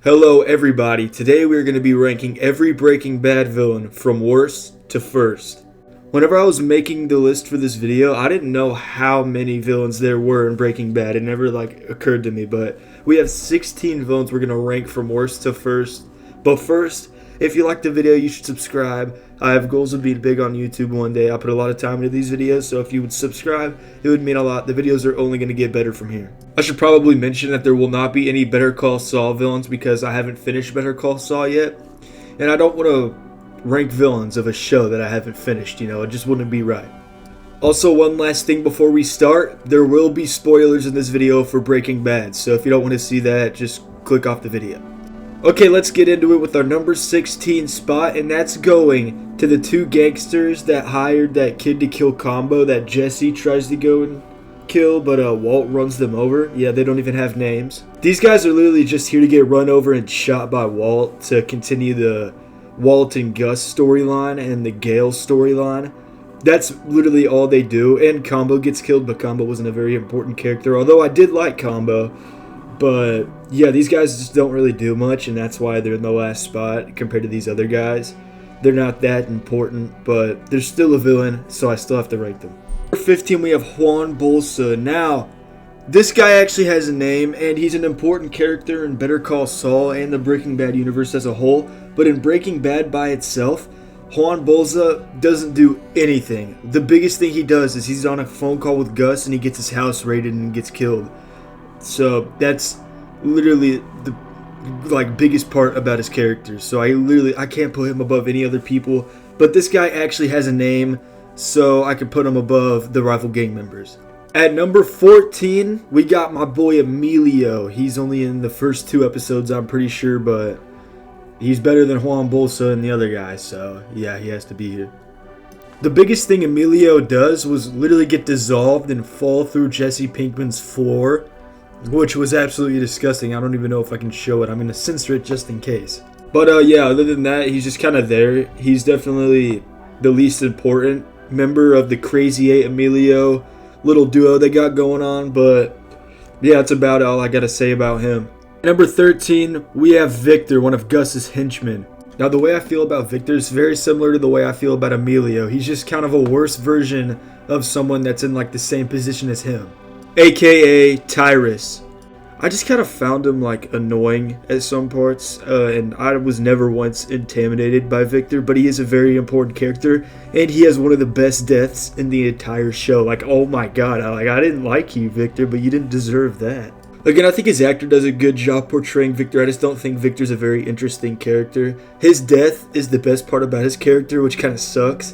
Hello everybody, today we're going to be ranking every Breaking Bad villain from worst to first. Whenever I was making the list for this video, I didn't know how many villains there were in Breaking Bad. It never occurred to me, but we have 16 villains we're going to rank from worst to first. But first, if you liked the video, you should subscribe. I have goals of being big on YouTube one day. I put a lot of time into these videos, so if you would subscribe, it would mean a lot. The videos are only going to get better from here. I should probably mention that there will not be any Better Call Saul villains because I haven't finished Better Call Saul yet. And I don't want to rank villains of a show that I haven't finished, it just wouldn't be right. Also, one last thing before we start, there will be spoilers in this video for Breaking Bad, so if you don't want to see that, just click off the video. Okay, let's get into it with our number 16 spot, and that's going to the two gangsters that hired that kid to kill Combo that Jesse tries to go and kill, but Walt runs them over. Yeah, they don't even have names. These guys are literally just here to get run over and shot by Walt to continue the Walt and Gus storyline and the Gale storyline. That's literally all they do, and Combo gets killed, but Combo wasn't a very important character, although I did like Combo. But yeah, these guys just don't really do much, and that's why they're in the last spot compared to these other guys. They're not that important, but they're still a villain, so I still have to rank them. Number 15, we have Juan Bolsa. Now, this guy actually has a name, and he's an important character in Better Call Saul and the Breaking Bad universe as a whole. But in Breaking Bad by itself, Juan Bolsa doesn't do anything. The biggest thing he does is he's on a phone call with Gus, and he gets his house raided and gets killed. So that's literally the biggest part about his character. So I can't put him above any other people. But this guy actually has a name, so I can put him above the rival gang members. At number 14, we got my boy Emilio. He's only in the first 2 episodes, I'm pretty sure, but he's better than Juan Bolsa and the other guys, so yeah, he has to be here. The biggest thing Emilio does was literally get dissolved and fall through Jesse Pinkman's floor, which was absolutely disgusting. I don't even know if I can show it. I'm going to censor it just in case. But yeah, other than that, he's just kind of there. He's definitely the least important member of the Crazy 8 Emilio little duo they got going on. But yeah, that's about all I got to say about him. Number 13, we have Victor, one of Gus's henchmen. Now, the way I feel about Victor is very similar to the way I feel about Emilio. He's just kind of a worse version of someone that's in the same position as him. AKA Tyrus. I just kind of found him annoying at some parts, and I was never once intimidated by Victor, but he is a very important character, and he has one of the best deaths in the entire show. Oh my god, I didn't like you, Victor, but you didn't deserve that. Again, I think his actor does a good job portraying Victor. I just don't think Victor's a very interesting character. His death is the best part about his character, which kind of sucks,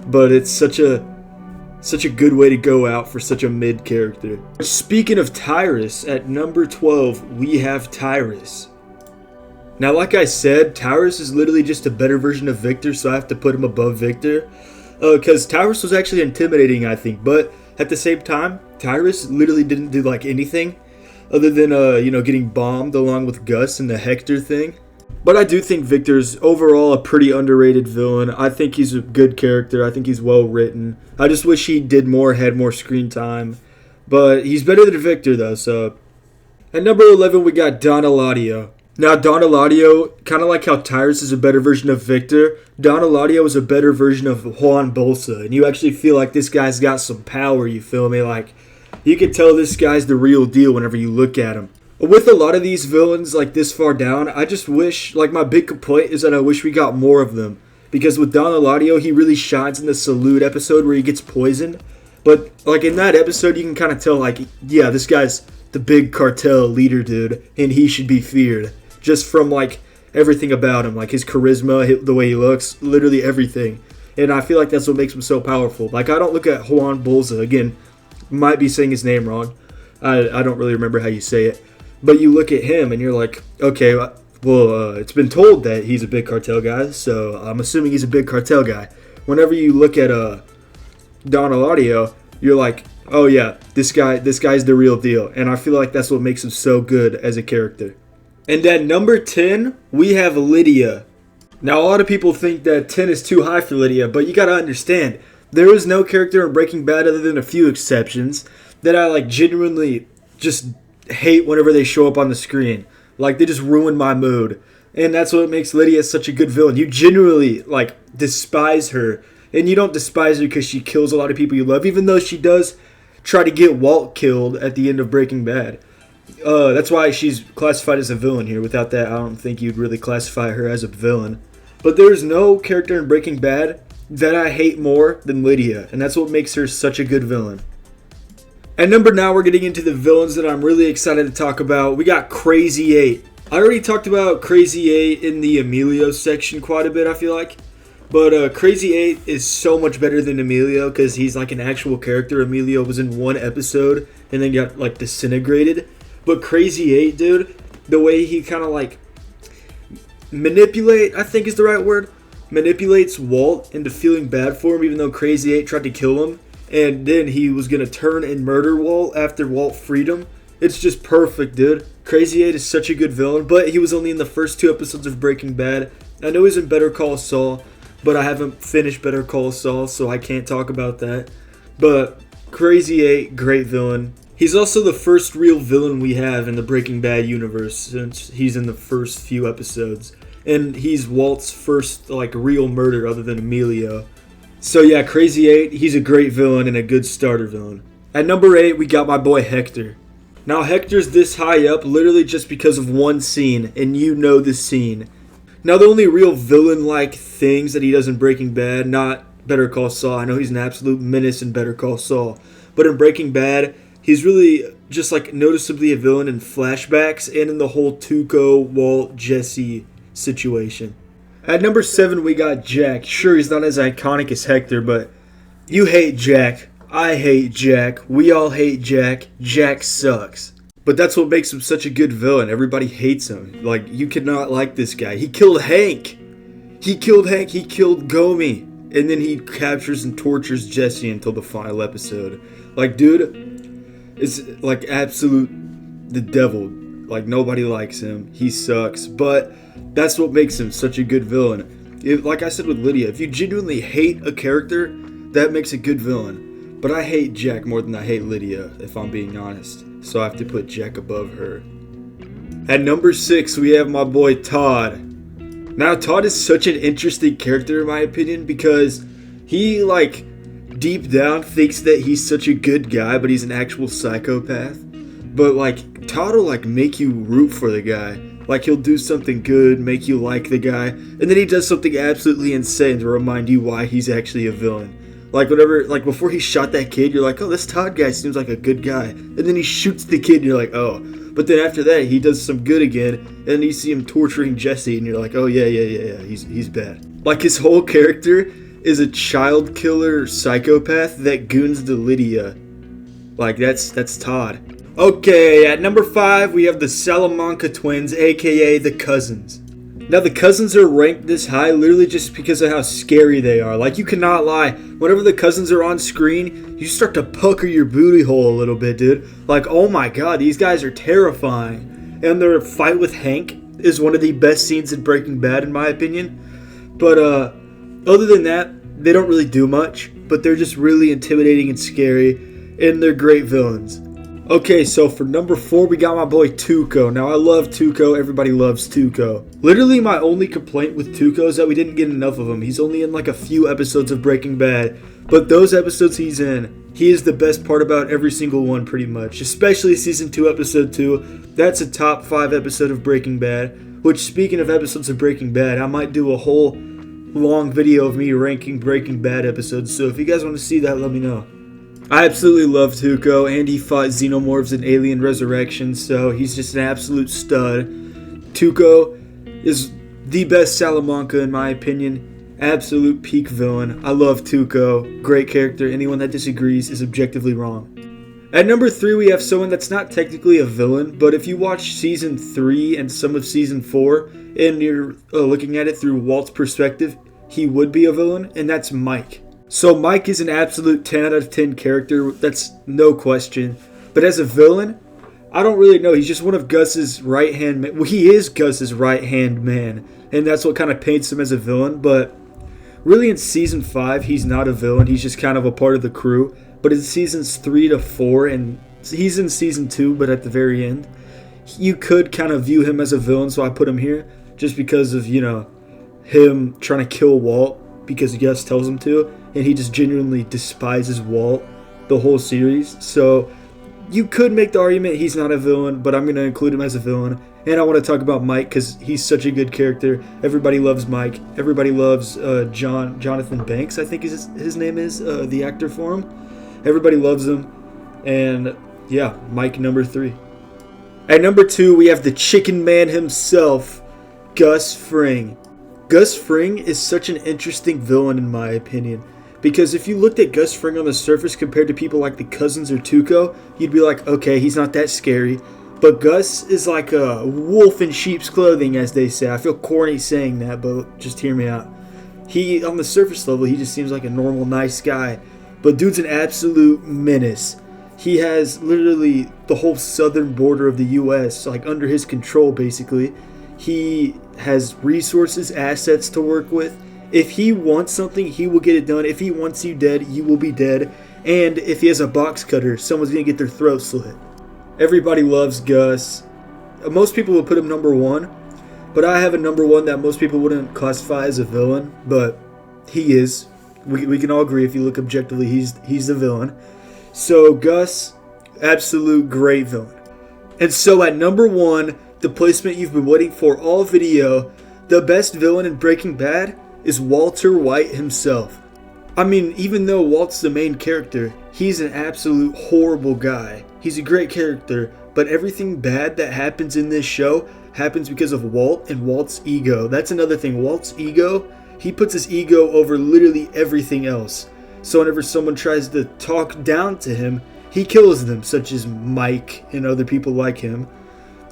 but it's such a good way to go out for such a mid character. Speaking of Tyrus, at number 12, we have Tyrus. Now, like I said, Tyrus is literally just a better version of Victor, so I have to put him above Victor. Because Tyrus was actually intimidating, I think, but at the same time, Tyrus literally didn't do anything other than, getting bombed along with Gus and the Hector thing. But I do think Victor's overall a pretty underrated villain. I think he's a good character. I think he's well written. I just wish he did more, had more screen time. But he's better than Victor, though, so. At number 11, we got Don Eladio. Now, Don Eladio, kind of like how Tyrus is a better version of Victor, Don Eladio is a better version of Juan Bolsa. And you actually feel like this guy's got some power, you feel me? You can tell this guy's the real deal whenever you look at him. With a lot of these villains this far down, I just wish, my big complaint is that I wish we got more of them. Because with Don Eladio, he really shines in the Salute episode where he gets poisoned. But, in that episode, you can kind of tell, yeah, this guy's the big cartel leader dude, and he should be feared. Just from, everything about him, his charisma, the way he looks, literally everything. And I feel like that's what makes him so powerful. I don't look at Juan Bolsa, again, might be saying his name wrong. I don't really remember how you say it. But you look at him and you're like, okay, well, it's been told that he's a big cartel guy, so I'm assuming he's a big cartel guy. Whenever you look at Don Eladio, you're like, oh yeah, this guy's the real deal. And I feel like that's what makes him so good as a character. And at number 10, we have Lydia. Now, a lot of people think that 10 is too high for Lydia, but you gotta understand, there is no character in Breaking Bad other than a few exceptions that I genuinely just hate whenever they show up on the screen. Like, they just ruin my mood. And that's what makes Lydia such a good villain. You genuinely, like, despise her. And you don't despise her because she kills a lot of people you love, even though she does try to get Walt killed at the end of Breaking Bad. That's why she's classified as a villain here. Without that, I don't think you'd really classify her as a villain. But there's no character in Breaking Bad that I hate more than Lydia. And that's what makes her such a good villain. At number 9, we're getting into the villains that I'm really excited to talk about. We got Crazy 8. I already talked about Crazy 8 in the Emilio section quite a bit, I feel like. But Crazy 8 is so much better than Emilio because he's like an actual character. Emilio was in one episode and then got like disintegrated. But Crazy 8, dude, the way he kind of like manipulate, I think is the right word, manipulates Walt into feeling bad for him even though Crazy 8 tried to kill him. And then he was going to turn and murder Walt after Walt freed him. It's just perfect, dude. Crazy 8 is such a good villain, but he was only in the first 2 episodes of Breaking Bad. I know he's in Better Call Saul, but I haven't finished Better Call Saul, so I can't talk about that. But Crazy 8, great villain. He's also the first real villain we have in the Breaking Bad universe since he's in the first few episodes. And he's Walt's first like real murder other than Emilio. So yeah, Crazy 8, he's a great villain and a good starter villain. At number 8, we got my boy Hector. Now Hector's this high up literally just because of one scene, and you know the scene. Now the only real villain-like things that he does in Breaking Bad, not Better Call Saul. I know he's an absolute menace in Better Call Saul. But in Breaking Bad, he's really just like noticeably a villain in flashbacks and in the whole Tuco, Walt, Jesse situation. At number 7, we got Jack. Sure, he's not as iconic as Hector, but you hate Jack. I hate Jack. We all hate Jack. Jack sucks. But that's what makes him such a good villain. Everybody hates him. Like, you cannot like this guy. He killed Hank. He killed Gomi. And then he captures and tortures Jesse until the final episode. Like, dude, it's like absolute the devil. Like, nobody likes him. He sucks. But that's what makes him such a good villain. Like I said with Lydia, if you genuinely hate a character, that makes a good villain. But I hate Jack more than I hate Lydia, if I'm being honest. So I have to put Jack above her. At number 6, we have my boy Todd. Now, Todd is such an interesting character in my opinion because he, like, deep down thinks that he's such a good guy, but he's an actual psychopath. But, like, Todd will, like, make you root for the guy. Like, he'll do something good, make you like the guy, and then he does something absolutely insane to remind you why he's actually a villain. Like, whatever, like, before he shot that kid, you're like, oh, this Todd guy seems like a good guy. And then he shoots the kid, and you're like, oh. But then after that, he does some good again, and then you see him torturing Jesse, and you're like, oh, yeah, he's bad. Like, his whole character is a child killer psychopath that goons to Lydia. Like, that's Todd. Okay, at number 5, we have the Salamanca twins, aka the Cousins. Now, the Cousins are ranked this high literally just because of how scary they are. Like, you cannot lie. Whenever the Cousins are on screen, you start to pucker your booty hole a little bit, dude. Like, oh my god, these guys are terrifying. And their fight with Hank is one of the best scenes in Breaking Bad, in my opinion. But, other than that, they don't really do much. But they're just really intimidating and scary. And they're great villains. Okay, so for number 4, we got my boy Tuco. Now, I love Tuco. Everybody loves Tuco. Literally, my only complaint with Tuco is that we didn't get enough of him. He's only in like a few episodes of Breaking Bad. But those episodes he's in, he is the best part about every single one pretty much. Especially Season 2, Episode 2. That's a top 5 episode of Breaking Bad. Which, speaking of episodes of Breaking Bad, I might do a whole long video of me ranking Breaking Bad episodes. So if you guys want to see that, let me know. I absolutely love Tuco, and he fought Xenomorphs in Alien Resurrection, so he's just an absolute stud. Tuco is the best Salamanca in my opinion. Absolute peak villain. I love Tuco. Great character. Anyone that disagrees is objectively wrong. At number 3, we have someone that's not technically a villain, but if you watch Season 3 and some of Season 4, and you're looking at it through Walt's perspective, he would be a villain, and that's Mike. So Mike is an absolute 10 out of 10 character, that's no question. But as a villain, I don't really know. He's just one of Gus's right-hand man. Well, he is Gus's right-hand man, and that's what kind of paints him as a villain. But really in Season 5, he's not a villain. He's just kind of a part of the crew. But in Seasons 3 to 4, and he's in Season 2, but at the very end, you could kind of view him as a villain, so I put him here just because of, you know, him trying to kill Walt because Gus tells him to, and he just genuinely despises Walt the whole series. So you could make the argument he's not a villain, but I'm going to include him as a villain. And I want to talk about Mike because he's such a good character. Everybody loves Mike. Everybody loves Jonathan Banks, I think his name is, the actor for him. Everybody loves him. And yeah, Mike number 3. At number 2, we have the Chicken Man himself, Gus Fring. Gus Fring is such an interesting villain in my opinion. Because if you looked at Gus Fring on the surface compared to people like the Cousins or Tuco, you'd be like, okay, he's not that scary. But Gus is like a wolf in sheep's clothing, as they say. I feel corny saying that, but just hear me out. He, on the surface level, he just seems like a normal, nice guy. But dude's an absolute menace. He has literally the whole southern border of the U.S. like under his control, basically. He has resources, assets to work with. If he wants something, he will get it done. If he wants you dead, you will be dead. And if he has a box cutter, someone's going to get their throat slit. Everybody loves Gus. Most people would put him number 1. But I have a number 1 that most people wouldn't classify as a villain. But he is. We can all agree if you look objectively, he's the villain. So Gus, absolute great villain. And so at number 1, the placement you've been waiting for all video, the best villain in Breaking Bad is Walter White himself. I mean, even though Walt's the main character, he's an absolute horrible guy. He's a great character, but everything bad that happens in this show happens because of Walt and Walt's ego. That's another thing. Walt's ego, he puts his ego over literally everything else. So whenever someone tries to talk down to him, he kills them, such as Mike and other people like him.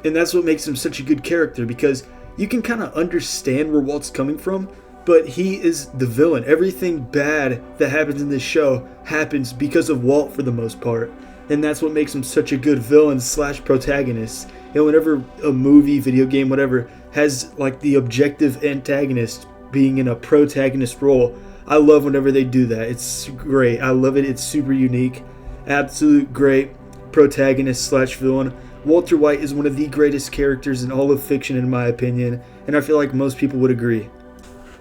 And that's what makes him such a good character, because you can kind of understand where Walt's coming from, but he is the villain. Everything bad that happens in this show happens because of Walt for the most part. And that's what makes him such a good villain / protagonist. You know, whenever a movie, video game, whatever, has like the objective antagonist being in a protagonist role, I love whenever they do that. It's great. I love it. It's super unique. Absolute great protagonist / villain. Walter White is one of the greatest characters in all of fiction, in my opinion, and I feel like most people would agree.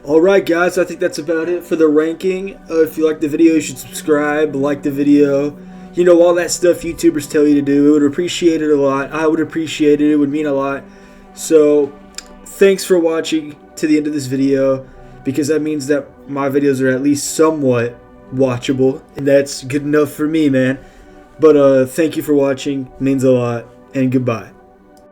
Alright guys, I think that's about it for the ranking. If you like the video, you should subscribe, like the video. You know, all that stuff YouTubers tell you to do. We would appreciate it a lot. I would appreciate it. It would mean a lot. So, thanks for watching to the end of this video, because that means that my videos are at least somewhat watchable, and that's good enough for me, man. But thank you for watching. It means a lot, and goodbye.